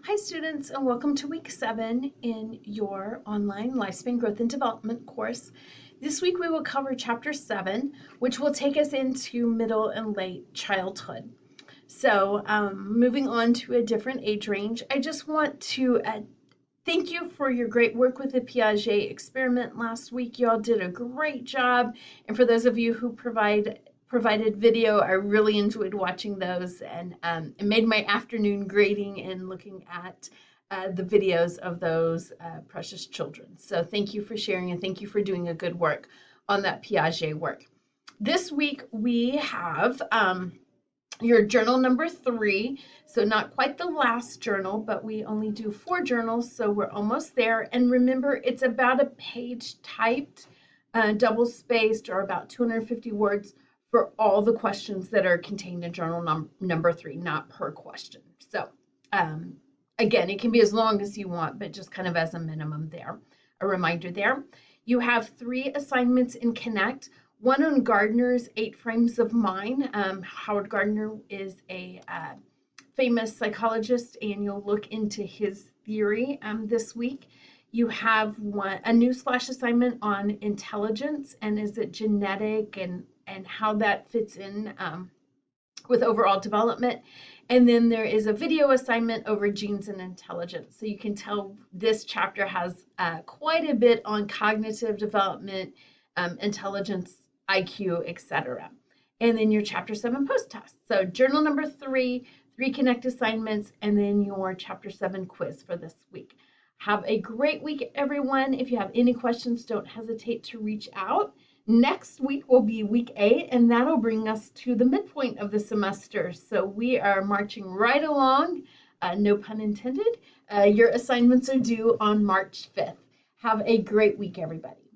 Hi students, and welcome to week 7 in your online Lifespan Growth and Development course. This week we will cover chapter 7, which will take us into middle and late childhood. So moving on to a different age range, I just want to thank you for your great work with the Piaget experiment last week. You all did a great job. And for those of you who provided video, I really enjoyed watching those, and it made my afternoon grading and looking at the videos of those precious children. So thank you for sharing, and thank you for doing a good work on that Piaget work. This week we have your journal number 3. So not quite the last journal, but we only do 4 journals, so we're almost there. And remember, it's about a page typed, double spaced, or about 250 words for all the questions that are contained in journal number 3, not per question. So again, it can be as long as you want, but just kind of as a minimum there. A reminder there. You have 3 assignments in Connect. One on Gardner's 8 Frames of Mind. Howard Gardner is a famous psychologist, and you'll look into his theory this week. You have a newsflash assignment on intelligence, and is it genetic, and how that fits in with overall development. And then there is a video assignment over genes and intelligence. So you can tell this chapter has quite a bit on cognitive development, intelligence, IQ, etc. And then your chapter 7 post-test. So journal number 3, 3 Connect assignments, and then your chapter 7 quiz for this week. Have a great week, everyone. If you have any questions, don't hesitate to reach out. Next week will be week 8, and that'll bring us to the midpoint of the semester. So we are marching right along, no pun intended. Your assignments are due on March 5th. Have a great week, everybody.